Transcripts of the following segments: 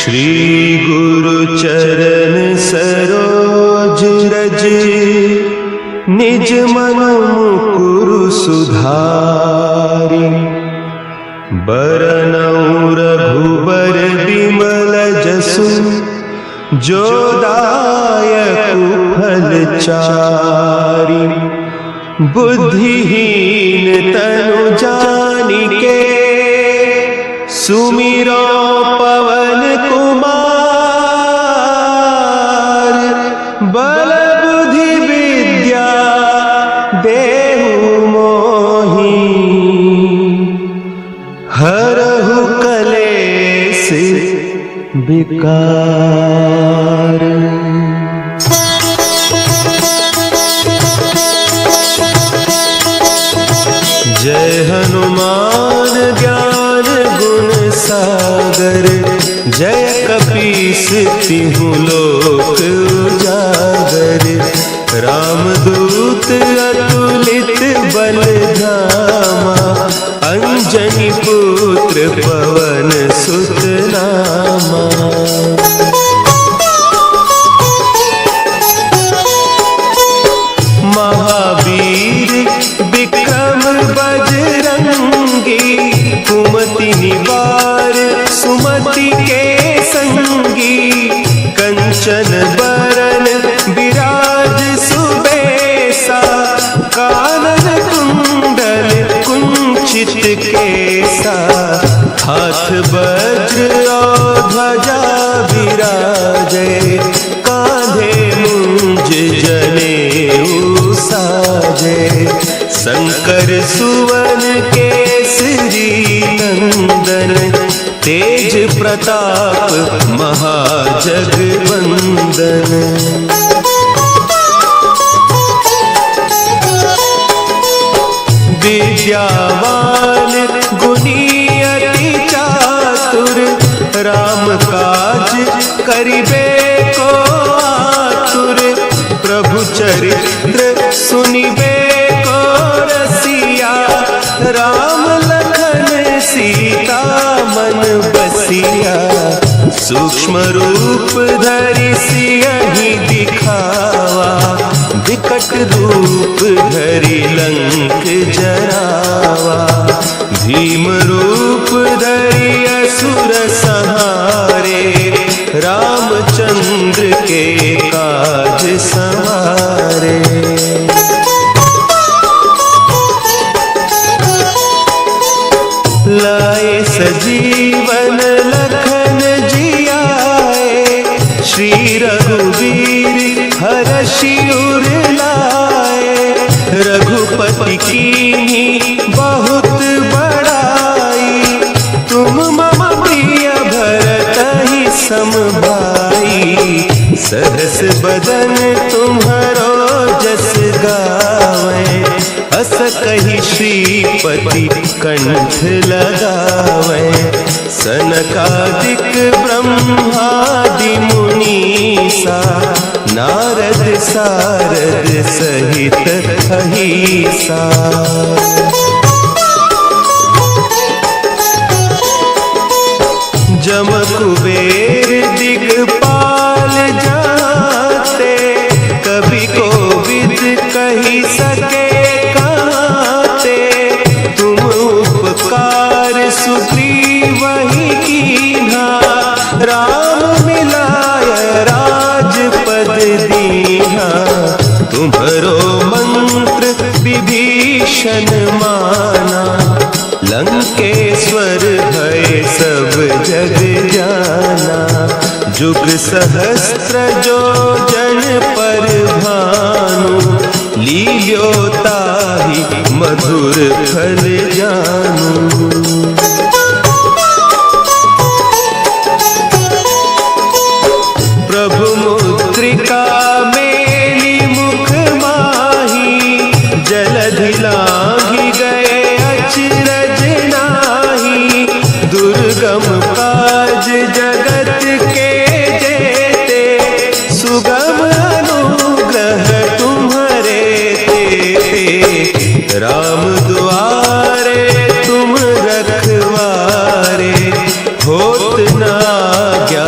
श्री गुरु चरण सरोज रज, निज मन मुकुरु सुधारि। बरनउँ रघुबर बिमल जसु, जो दायक फल चारि। बुद्धिहीन तनु जानिके, सुमिरो पवन कुमार। बल बुद्धि विद्या देहु मोहि, हरहु कलेश विकार। जय हनुमान ज्ञान गुण सागर, जय कपीस तिहु लोक उजागर। रामदूत अतुलित बल धामा, अंजनी पुत्र पवन सुत नामा। महावीर विक्रम बजरंगी, कुमति निवार सुमति के संगी। कंचन बरन विराज सुबेसा, कानन कुंडल कुंचित केसा। हाथ वज्र और ध्वजा विराजे, कांधे मुंज जनेऊ साजे। शंकर सुवन केसरी नंदन, तेज प्रताप महाजगवंदन। विद्यावान गुणी अति चातुर, राम काज करिबे को आतुर। प्रभु चरित्र सुनिबे को रसिया, राम लखन सीता मन बसिया। सूक्ष्म रूप धरि सियहि दिखावा, विकट रूप धरि लंक जरावा। भीम रूप धरि असुर संहारे, रामचंद्र के काज सवारे। लाए सजीवन लखन जियाए, श्री रघुवीर हरषि उर लाए। रघुपति कीन्ही बहुत बड़ाई, तुम मम प्रिय भरतहि सम भाई। सहस बदन तुम्हरो जस गावे, अस कहि श्रीपति कंठ लगावे। सनकादिक ब्रह्मादि मुनीसा, नारद सारद सहित अहीसा। जम कुबेर दिगपाल जाते, कवि कोविद कहि सके काते। तुम उपकार सुग्रीवहि कीन्हा, राम मिलाय राजपद दीन्हा। तुम्हरो मंत्र विभीषण माना, लंकेश्वर भय सब जग जाना। जुग सहस्त्र जो जन पर भानु, लील्यो ताहि मधुर फल जानू। प्रभु मुद्रिका मेली मुख माही, जलधि लांघि गए अचरज नाही। दुर्गम काज जगत के जेते, सुगम अनुग्रह तुम्हरे तेते। राम दुआरे तुम रखवारे, होत न आज्ञा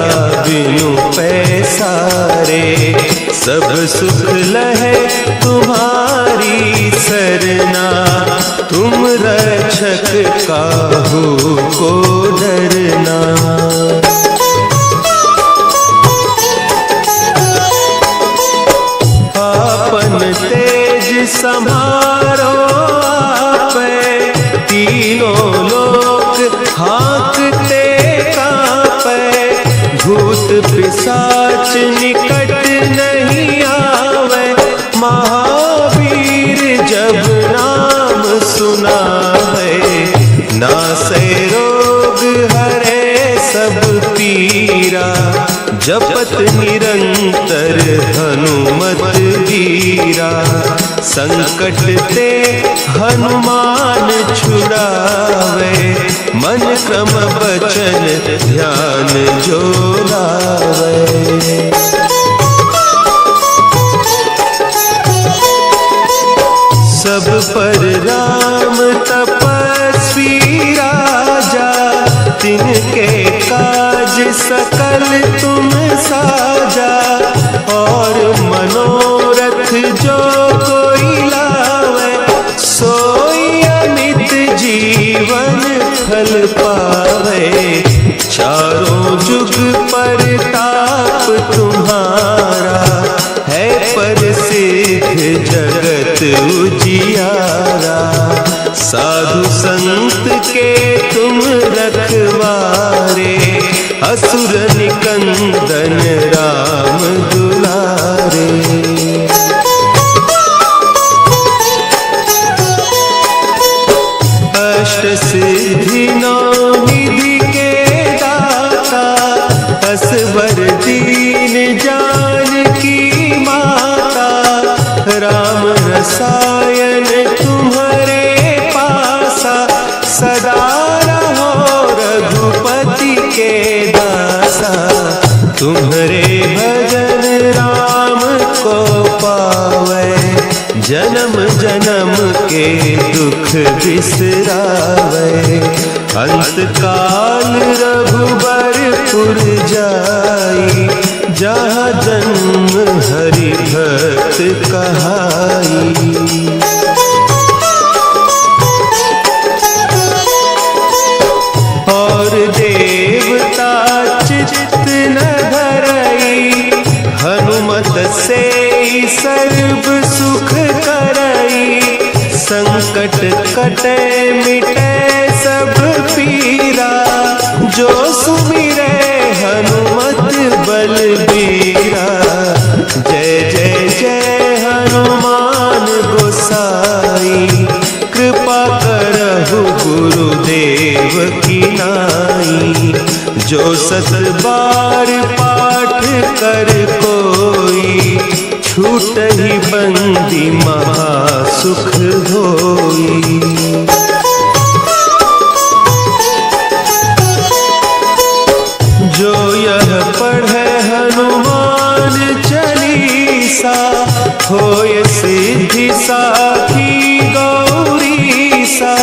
पिशाच निकट नहीं आवे। महावीर जब नाम सुनावे, नासै रोग हरे सब पीरा। जपत निरंतर हनुमत वीरा, संकट ते हनुमान छुड़ावे। मन क्रम बचन ध्यान जो लावे। सब पर राम तपस्वी राजा, तिनके काज सकल तुम साजा। और मनोरथ जो कोई लावे, सोई अमित जीवन फल पावे। चारों जुग परताप तुम्हारा, है प्रसिद्ध जगत उजियारा। साधु संत के तुम रखवारे, असुर निकंदन राम दुलारे। अष्ट सिद्धि नौ निधि के दाता, असवर दीन जानकी माता। राम रसायन तुम्हारे पासा, सदा रहो रघुपति के दासा। तुम्हारे भजन राम को पावे, जन्म जन्म के दुख बिसरावे। अंत काल रघुबरपुर जाई, जहाँ जन्म हरि भक्त कहाई। और देवता चित्त न धरई, हनुमत से सर्व सुख करई। संकट कटे मिटे सब पीरा, जो सुमिरे हनुमत बलबीरा। जय जय जय हनुमान गोसाई, कृपा करहु गुरुदेव की नाई। जो सत बार पाठ कर कोई, छूटहि बंदी महासुख होई। जो यह पढ़े हनुमान चालीसा, होय सिद्धि साखी गौरीसा।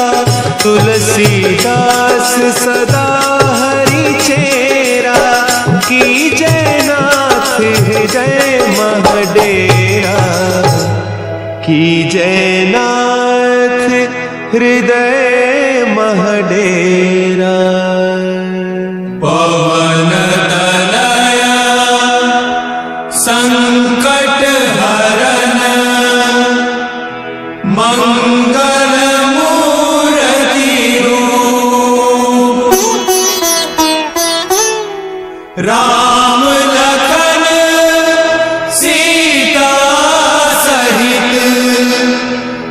तुलसीदास सदा हरि चेरा, की जय नाथ हृदय महडेरा। की जय नाथ हृदय महडेरा। पवन तनया संकट हरन, मंगल मूर्ति रूप। राम लखन सीता सहित,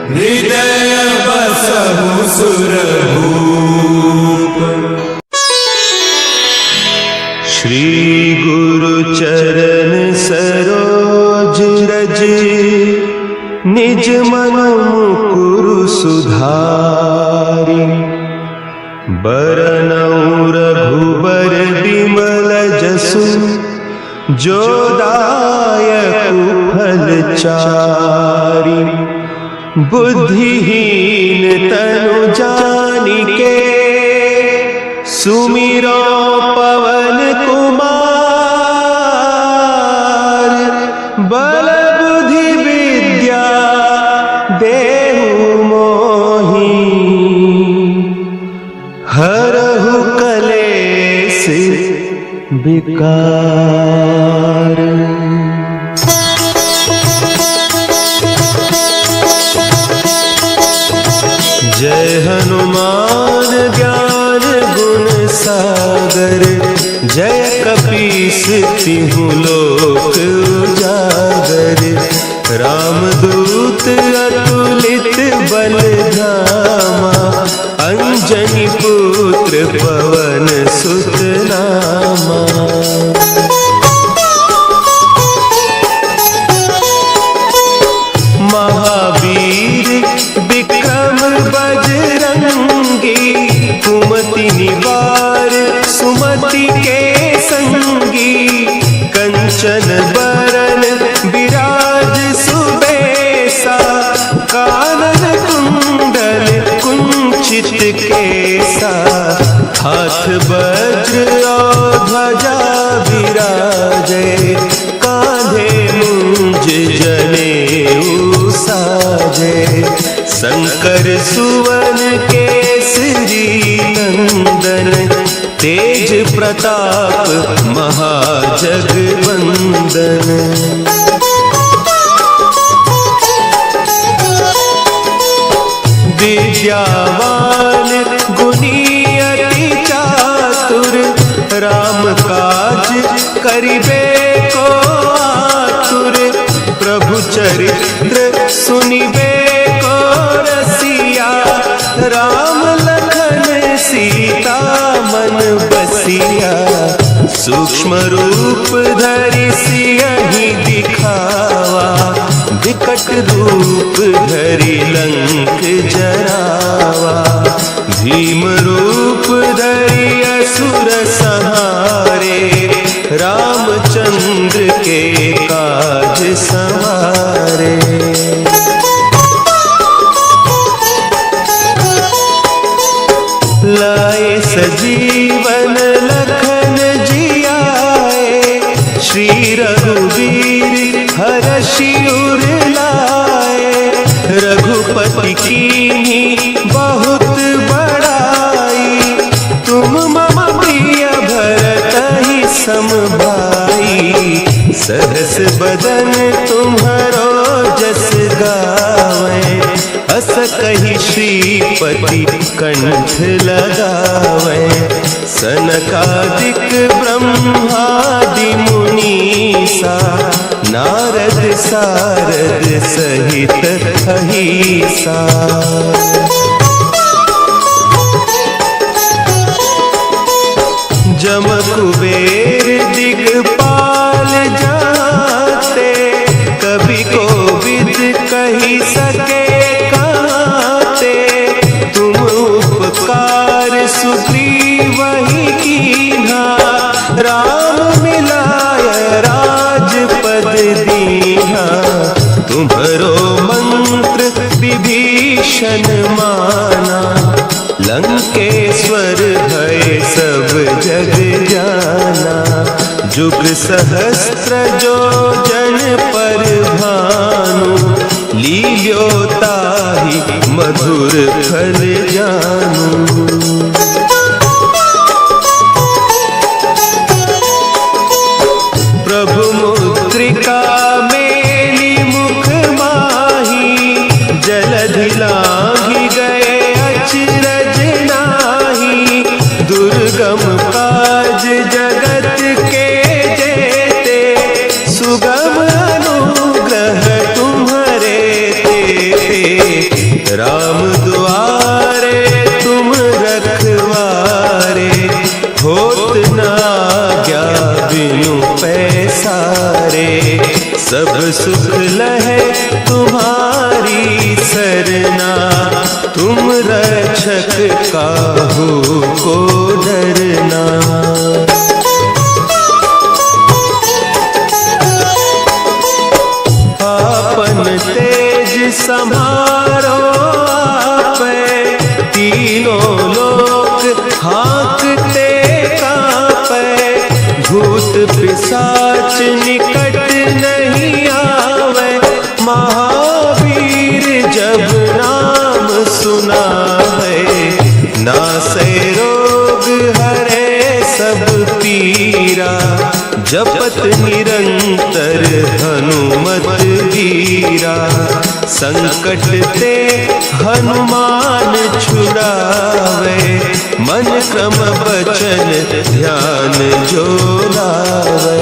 हृदय बसहु सुरभूप। श्री गुरु चरण सरोज रज, निज मन मुकुरु सुधारि। बरनउँ रघुबर बिमल जसु, जो दायकु फल चारि। बुद्धिहीन तनु जानिके, सुमिरो पवन कुमार। बल बुद्धि विद्या देहु मोहि, हरहु कलेश विकार। जय हनुमान ज्ञान गुण सागर, जय कपीस तिहु लोक उजागर, रामदूत अतुलित बल धामा, अंजनी पुत्र पवन सुत नामा। महावीर विक्रम बजरंगी, कुमति निवार सुमति के संगी, कंचन बरन विराज सुबेसा, कानन कुंडल कुंचित केसा, हाथ वज्र और ध्वजा विराजे, कांधे मुंज जनेऊ साजे, शंकर सुवन केसरी नंदन, तेज प्रताप महाजगवंदन। विद्यावान गुणी अति चातुर, राम काज करिबे को आतुर, प्रभु चरित्र सुनिबे को रसिया, राम लखन सीता मन बसिया, सूक्ष्म रूप धरि सियहि दिखावा, विकट रूप धरि लंक जरावा, भीम रूप धरि असुर संहारे, रामचंद्र के काज संवारे। लाए सजीवन लखन जियाए, श्री रघुवीर हरषि उर लाए, रघुपति कीन्ही बहुत बड़ाई, तुम मम प्रिय भरतहि सम भाई, सहस बदन तुम्हरो जस गावें, अस कहि श्रीपति कंठ लगावें, सनकादिक ब्रह्मादि मुनीसा, नारद सारद सहित अहीसा। जम कुबेर दिगपाल जाते, कवि कोविद कही सके काते, तुम उपकार सुग्रीवहि कीन्हा, राम मिलाय राजपद दीन्हा, तुम्हरो मंत्र विभीषण माना, लंकेश्वर भय सब जग जाना, जुग सहस्त्र जो जन पर भानु, लील्यो ताहि मधुर फल जानू। प्रभु मुद्रिका मेली मुख माही, जलधि लांघि गए अचरज नाही, दुर्गम काज जगत के जेते, सुगम अनुग्रह तुम्हारे तेते, राम दुआरे तुम रखवारे, होत न आज्ञा बिनु पैसारे, सब सुख लहे तुम्हारी सरना, तुम रक्षक काहू को डरना। आपन तेज समारो आपे, तीनों लोक हाँकते कांपे, भूत पिशाच निकट नहीं आवे, महावीर जब नाम सुना है, नासै रोग हरे सब पीरा, जपत निरंतर हनुमत वीरा, संकट ते हनुमान छुड़ावे, मन क्रम बचन ध्यान जो लावे।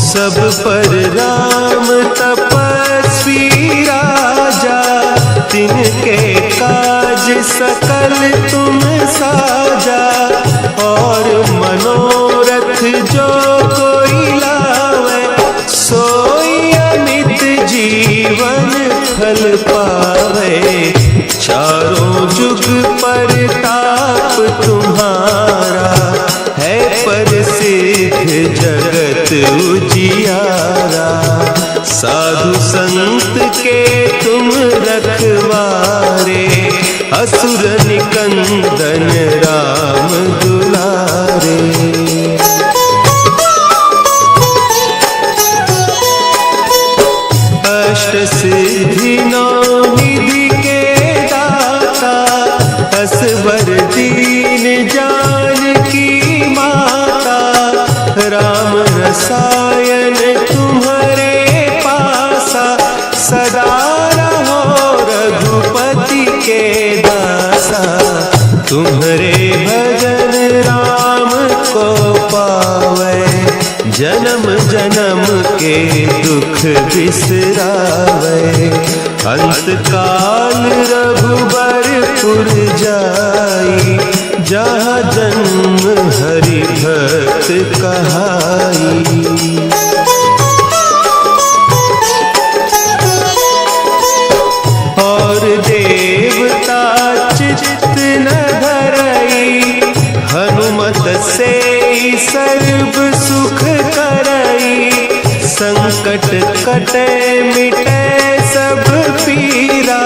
सब पर राम तपस्वी राजा, तिनके काज सकल तुम साजा। और मनोरथ जो कोई लावे, सोई अमित जीवन फल पावे। चारों जुग परताप तुम्हारा, है प्रसिद्ध जगत उजियारा। साधु संत के तुम रखवारे, असुर निकंदन राम दुलारे। अष्ट सिद्धि नौ निधि के दाता, असवर दीन जानकी माता। राम रसायन तुम्हारे पासा, सदा रहो रघुपति के दासा। तुम्हारे भजन राम को पावे, जन्म जन्म के दुख बिसरावे। अंत काल रघुबरपुर जाई, जहाँ जन्म हरि भक्त कहाई। और देवता चित्त न धरई, हनुमत से सर्व सुख करई। संकट कटे मिटे सब पीरा,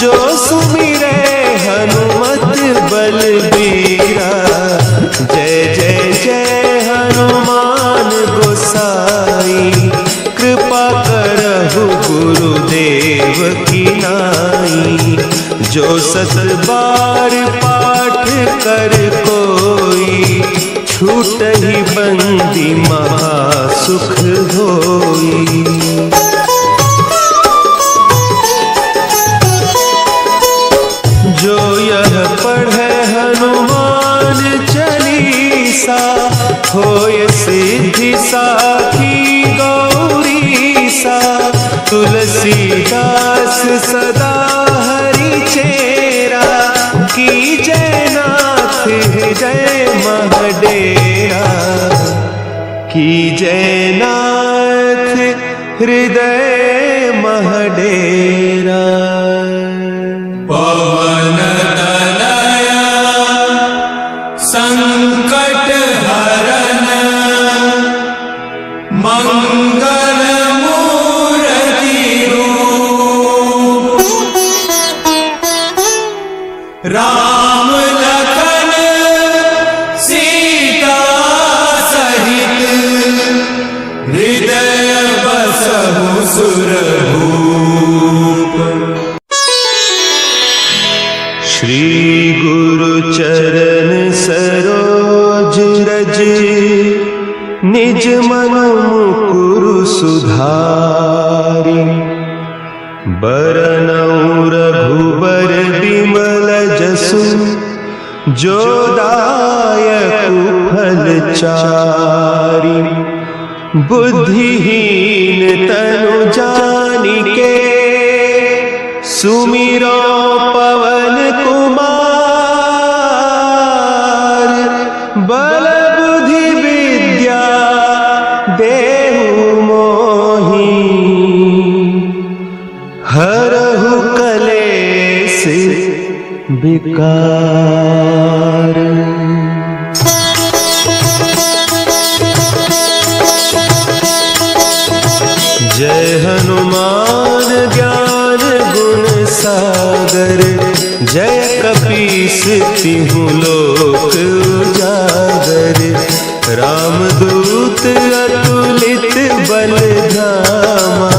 जो सुमिरे हनुमत बलबीरा। जय जय जय हनुमान गोसाई, कृपा करहु गुरुदेव की नाई। जो सत बार पाठ कर कोई, छूटहि बंदी महासुख होई। जो यह पढ़े हनुमान चालीसा, होय सिद्धि साखी गौरीसा। तुलसीदास सदा हरि चेरा, की जय नाथ हृदय महडेरा। की जय नाथ हृदय महडेरा। पवन तनया संकट हरन, मंगल मूर्ति रूप। राम लखन सीता सहित, हृदय बसहु सुरभूप। श्री गुरु चरण सरोज रज, निज मन मुकुरु सुधारि। बरनउँ रघुबर बिमल जसु, जो दायक फल चारि। बुद्धिहीन तनु जानिके, सुमिरो पवन कुमार। बल बुद्धि विद्या देहु मोहि, हरहु कलेश विकार। जय हनुमान ज्ञान गुण सागर, जय कपीस तिहु लोक उजागर। रामदूत अतुलित बल धामा,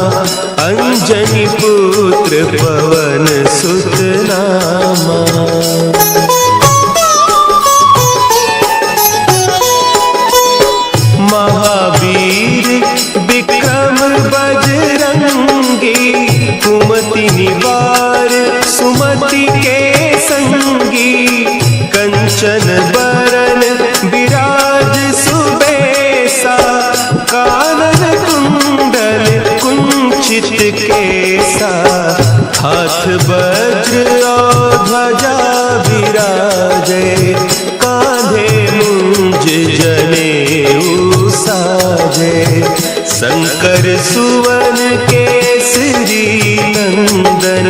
अंजनी पुत्र पवन सुत नामा। महावीर सुमति के संगी कंचन बरन विराज सुबेसा कानन कुंडल कुंचित केसा हाथ वज्र और ध्वजा विराजे कांधे मुंज जनेऊ साजे शंकर सुवन केसरी नंदन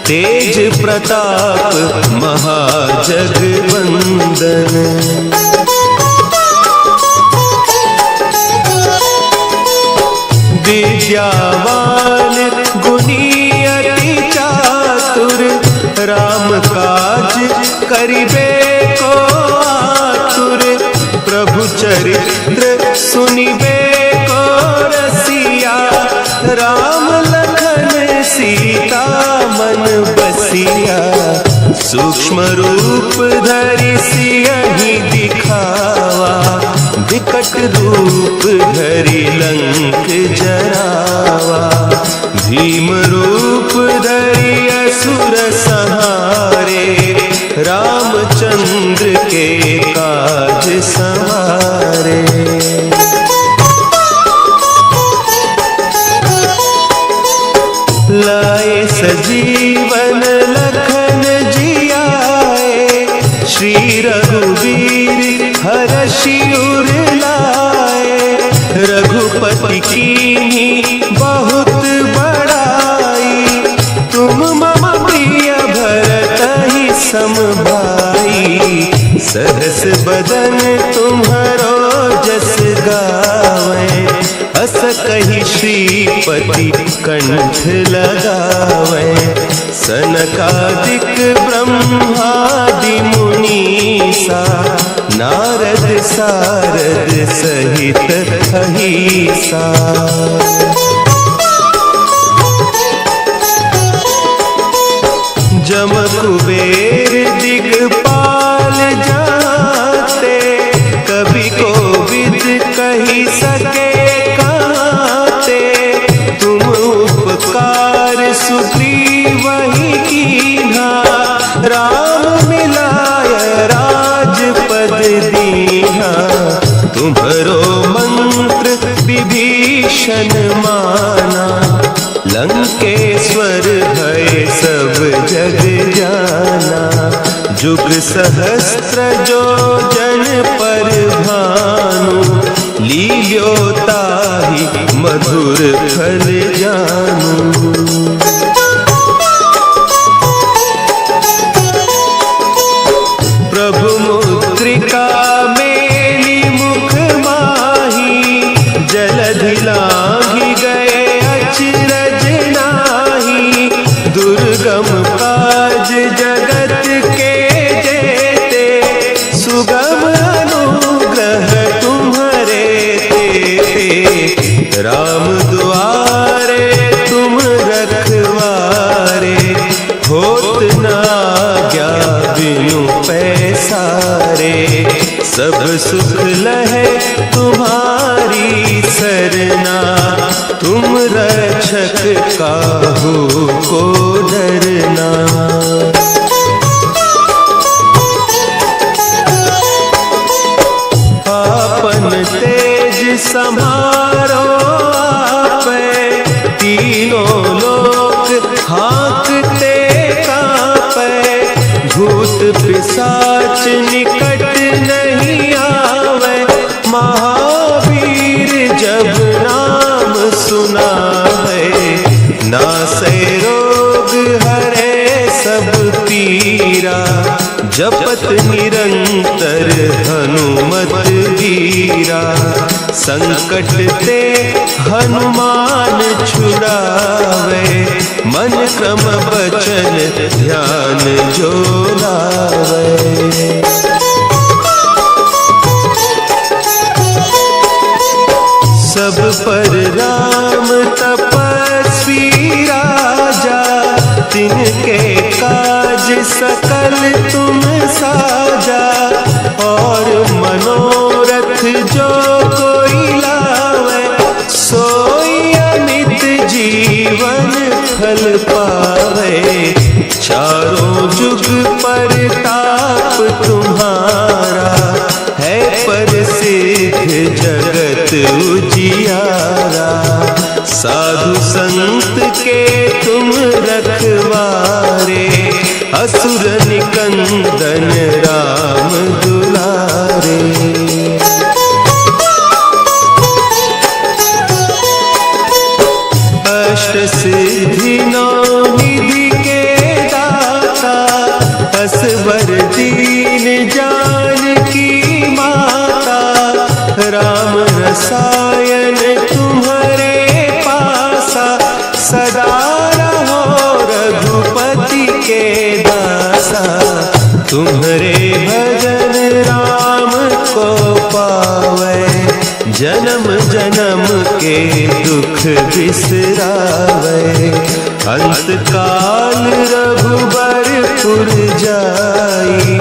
तेज प्रताप महाजगवंदन विद्यावान गुणी अति चातुर राम काज करिबे को आतुर प्रभु चरित्र सुनिबे को रसिया राम लखन सीता मन बसिया सूक्ष्म रूप धरि सियहि दिखावा विकट रूप धरि लंक जरावा भीम रूप धरि असुर संहारे रामचंद्र के काज संवारे लाए सजीवन लखन जियाए श्री रघुवीर हरषि उर लाए रघुपति कीन्ही बहुत बड़ाई तुम मम प्रिय भरतहि सम भाई सहस बदन तुम्हरो जस गावे अस कहि श्रीपति कंठ लगावे सनकादिक ब्रह्मादि मुनीसा नारद सारद सहित अहिसा जम कुबेर दिगपाल जाते कभी कोविद कही सके कहते तुम उपकार सुग्रीवहि कीन्हा राम मिलाय राजपद दीन्हा तुम्हरो मंत्र विभीषण माना लंकेश्वर भय सब जग जाना जुग सहस्त्र जो जन पर भानु लील्यो ताहि मधुर फल जानू प्रभु मुद्रिका मेली मुख माही जलधि लांघि गए अचरज नाही दुर्गम काज जगत के जेते सुगम अनुग्रह तुम्हारे तेते राम दुआरे तुम रखवारे होत न आज्ञा बिनु पैसारे सब सुख लहे तुम्हारी सरना तुम रक्षक काहू को डरना आपन तेज समारो आपे तीनों लोक हाँकते कांपे भूत पिशाच निकट नहीं आवे महावीर जब नाम सुना है नासै रोग हरे सब पीरा जपत निरंतर हनुमत वीरा संकट ते हनुमान छुड़ावे मन क्रम बचन ध्यान जो लावे सब पर राम तपस्वी राजा तिनके काज सकल तुम साजा और मनोरथ जो कोई लावे सोई अमित जीवन फल पावे चारों जुग परताप तुम्हारा है प्रसिद्ध जगत उजियारा। साधु संत के तुम रखवारे असुर निकंदन राम दुलारे। अष्ट सिद्धि नौ निधि के दाता असवर दीन जानकी माता। राम रसायन तुम्हारे पासा सदा रहो रघुपति के दासा। तुम्हारे भजन राम को पावे जन्म जन्म के दुख बिसरावे। अंत काल रघुबरपुर जाई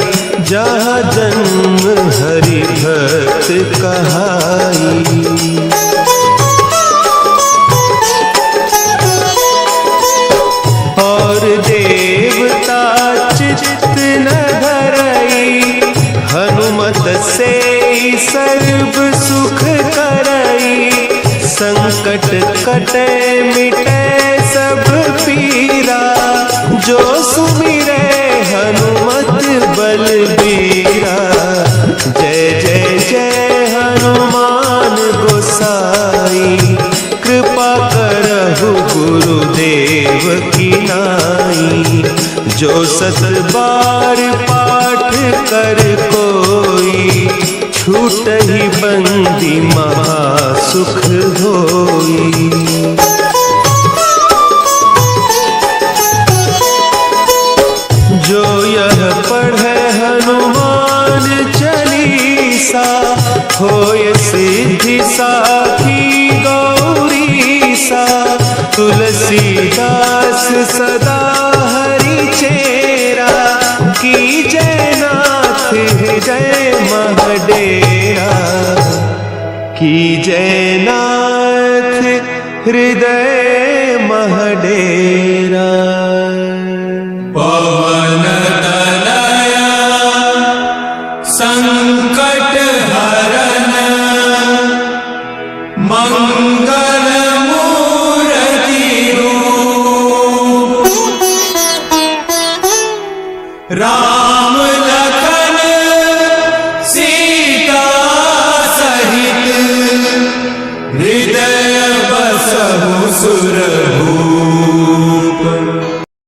जहाँ जन्म हरि भक्त कहाई। और देवता चित्त न धरई हनुमत से सर्व सुख करई। संकट कटे मिटे सब पीरा जो सुमिरे हनुमत बलबीरा। जय जय जय हनुमान गोसाई कृपा करहु गुरुदेव की नाई। जो सत बार पाठ कर कोई छूट ही बंदी महासुख होई। जो यह पढ़े हनुमान चालीसा होय सिद्धि साखी गौरीसा। तुलसीदास सदा हरि चेरा की जयनाथ हृदय महडेरा। की जयनाथ हृदय महडेरा। पवन तनया संकट हरन मंगल मूर्ति रूप। राम